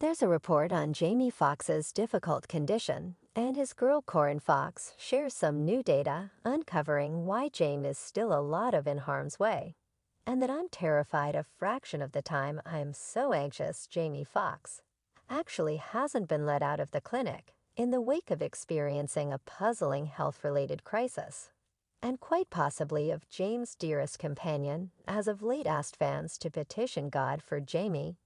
There's a report on Jamie Foxx's difficult condition, and his girl Corinne Foxx shares some new data uncovering why Jamie is still a lot of in harm's way. And that I'm terrified a fraction of the time I'm so anxious Jamie Foxx actually hasn't been let out of the clinic in the wake of experiencing a puzzling health-related crisis. And quite possibly of James' dearest companion, as of late asked fans to petition God for Jamie.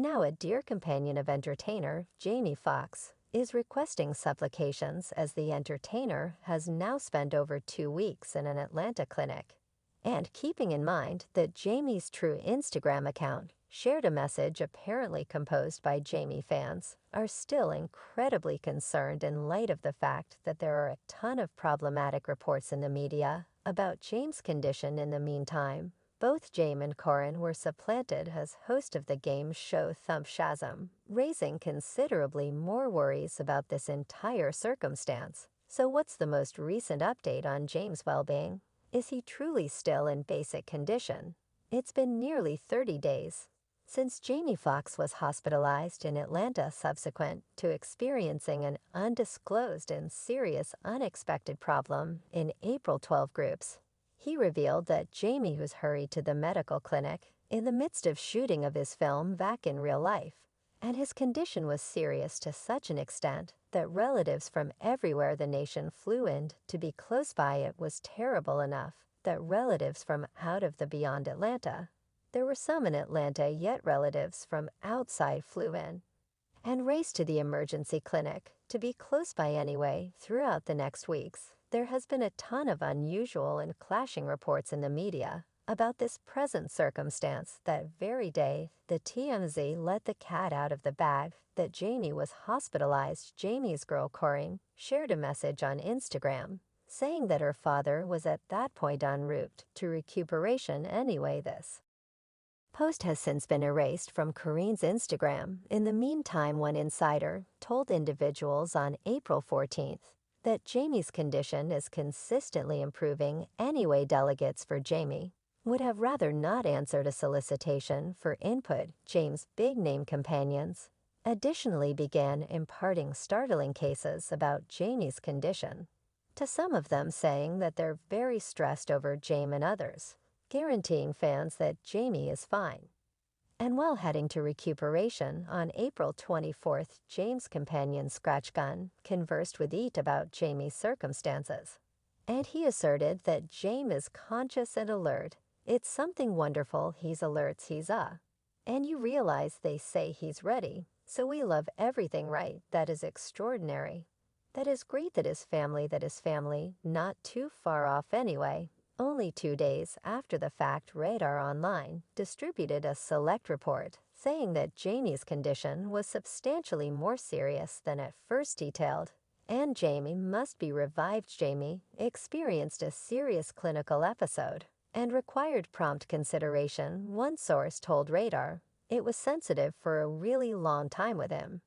Now a dear companion of entertainer, Jamie Foxx, is requesting supplications as the entertainer has now spent over 2 weeks in an Atlanta clinic. And keeping in mind that Jamie's true Instagram account shared a message apparently composed by Jamie fans, are still incredibly concerned in light of the fact that there are a ton of problematic reports in the media about James' condition in the meantime. Both Jamie and Corinne were supplanted as host of the game show Thump Shazam, raising considerably more worries about this entire circumstance. So what's the most recent update on James' well-being? Is he truly still in basic condition? It's been nearly 30 days since Jamie Foxx was hospitalized in Atlanta subsequent to experiencing an undisclosed and serious unexpected problem in April 12 groups. He revealed that Jamie was hurried to the medical clinic in the midst of shooting of his film back in real life, and his condition was serious to such an extent that relatives from everywhere the nation flew in to be close by. It was terrible enough that relatives from out of the beyond Atlanta, there were some in Atlanta, yet relatives from outside flew in and raced to the emergency clinic to be close by anyway. Throughout the next weeks, there has been a ton of unusual and clashing reports in the media about this present circumstance. That very day, the TMZ let the cat out of the bag that Jamie was hospitalized. Jamie's girl Corinne shared a message on Instagram saying that her father was at that point en route to recuperation anyway. This post has since been erased from Corinne's Instagram. In the meantime, one insider told individuals on April 14th that Jamie's condition is consistently improving anyway. Delegates for Jamie would have rather not answered a solicitation for input. James' big-name companions additionally began imparting startling cases about Jamie's condition, to some of them saying that they're very stressed over Jamie and others guaranteeing fans that Jamie is fine and well heading to recuperation. On April 24th, James' companion Scratch Gun conversed with Eat about Jamie's circumstances, and he asserted that Jamie is conscious and alert. It's something wonderful. He's alert, and you realize they say he's ready, so we love everything right. That is extraordinary. That is great. That is family, not too far off anyway. Only 2 days after the fact, Radar Online distributed a select report saying that Jamie's condition was substantially more serious than at first detailed, and Jamie must be revived. Jamie experienced a serious clinical episode and required prompt consideration. One source told Radar it was sensitive for a really long time with him,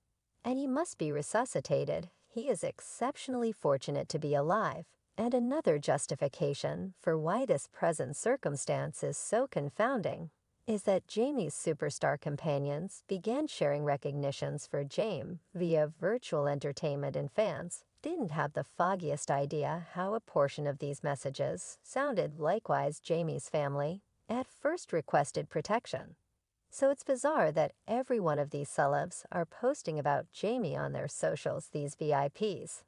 and he must be resuscitated. He is exceptionally fortunate to be alive. And another justification for why this present circumstance is so confounding is that Jamie's superstar companions began sharing recognitions for Jamie via virtual entertainment, and fans didn't have the foggiest idea how a portion of these messages sounded. Likewise, Jamie's family at first requested protection. So it's bizarre that every one of these celebs are posting about Jamie on their socials. These VIPs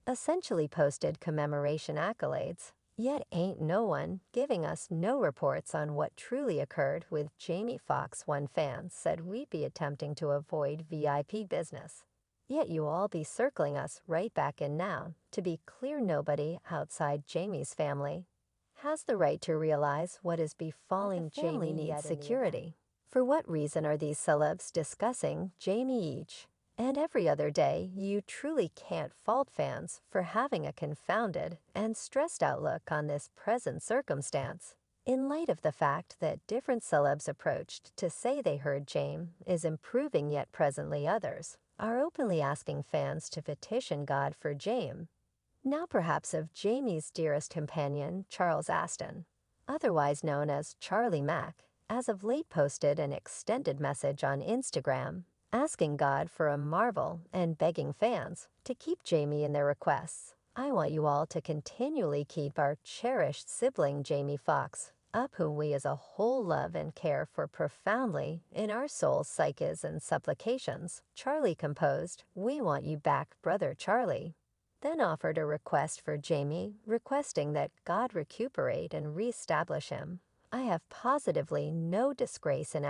essentially posted commemoration accolades, yet ain't no one giving us no reports on what truly occurred with Jamie Foxx. One fan said we'd be attempting to avoid VIP business, yet you all be circling us right back in now. To be clear, nobody outside Jamie's family has the right to realize what is befalling Jamie. Needs security. For what reason are these celebs discussing Jamie each and every other day? You truly can't fault fans for having a confounded and stressed outlook on this present circumstance, in light of the fact that different celebs approached to say they heard Jamie is improving, yet presently others are openly asking fans to petition God for Jamie. Now perhaps of Jamie's dearest companion, Charles Aston, otherwise known as Charlie Mack, as of late posted an extended message on Instagram asking God for a marvel and begging fans to keep Jamie in their requests. I want you all to continually keep our cherished sibling Jamie Foxx up, whom we as a whole love and care for profoundly in our souls' psyches and supplications. Charlie composed, "We want you back, brother Charlie." Then offered a request for Jamie, requesting that God recuperate and reestablish him. I have positively no disgrace in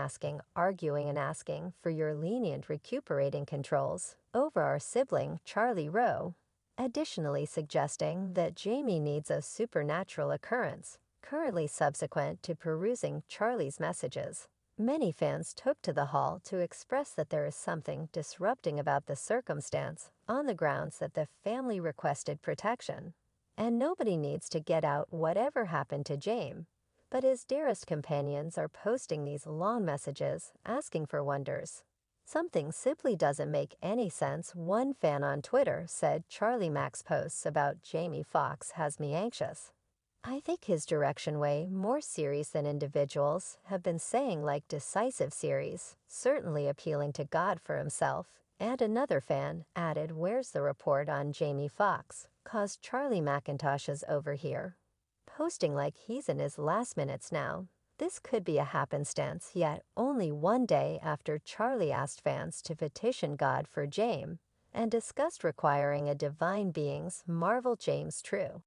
arguing and asking for your lenient recuperating controls over our sibling Charlie Rowe. Additionally suggesting that Jamie needs a supernatural occurrence, currently subsequent to perusing Charlie's messages. Many fans took to the hall to express that there is something disrupting about the circumstance on the grounds that the family requested protection, and nobody needs to get out whatever happened to James. But his dearest companions are posting these long messages asking for wonders. Something simply doesn't make any sense, one fan on Twitter said. Charlie Mack's posts about Jamie Foxx has me anxious. I think his direction way more series than individuals have been saying, like decisive series, certainly appealing to God for himself. And another fan added, "Where's the report on Jamie Foxx? Cause Charlie McIntosh is over here, posting like he's in his last minutes now." This could be a happenstance, yet only one day after Charlie asked fans to petition God for James and discussed requiring a divine being's marvel James true.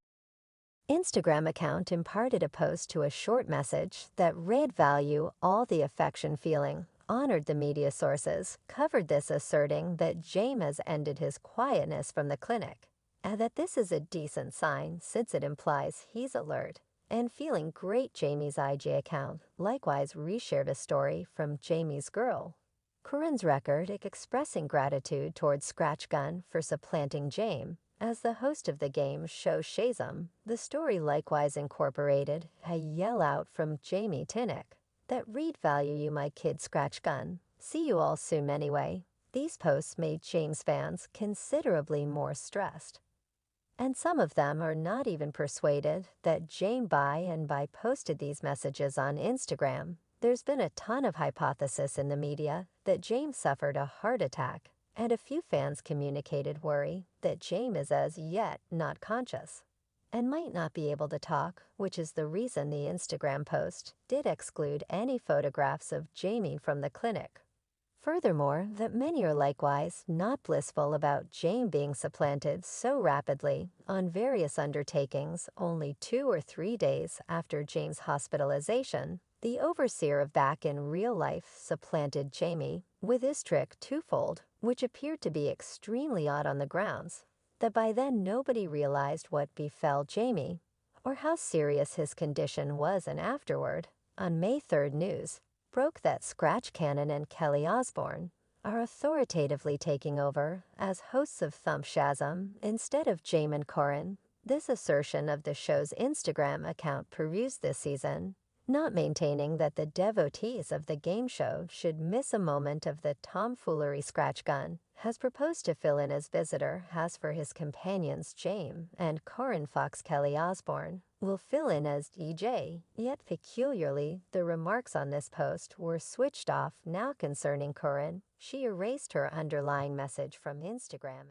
Instagram account imparted a post to a short message that read, "Value all the affection feeling," honored the media sources, covered this asserting that James has ended his quietness from the clinic, and that this is a decent sign since it implies he's alert and feeling great. Jamie's IG account likewise reshared a story from Jamie's girl, Corinne's record, expressing gratitude towards Scratch Gun for supplanting James as the host of the game show Shazam. The story likewise incorporated a yell out from Jamie Tinnick that read, "Value you my kid Scratch Gun. See you all soon anyway." These posts made James fans considerably more stressed, and some of them are not even persuaded that James by posted these messages on Instagram. There's been a ton of hypothesis in the media that James suffered a heart attack, and a few fans communicated worry that James is as yet not conscious and might not be able to talk, which is the reason the Instagram post did exclude any photographs of Jamie from the clinic. Furthermore, that many are likewise not blissful about James being supplanted so rapidly on various undertakings only 2 or 3 days after James' hospitalization. The overseer of Back in Real Life supplanted Jamie with his trick twofold, which appeared to be extremely odd on the grounds that by then nobody realized what befell Jamie or how serious his condition was, and afterward, on May 3rd, news broke that Scratch Cannon and Kelly Osbourne are authoritatively taking over as hosts of Thump Shazam instead of James and Corinne. This assertion of the show's Instagram account perused this season, not maintaining that the devotees of the game show should miss a moment of the tomfoolery. Scratch Gun has proposed to fill in as visitor has for his companions James, and Corinne Foxx. Kelly Osbourne will fill in as DJ, yet peculiarly the remarks on this post were switched off now concerning Corinne. She erased her underlying message from Instagram.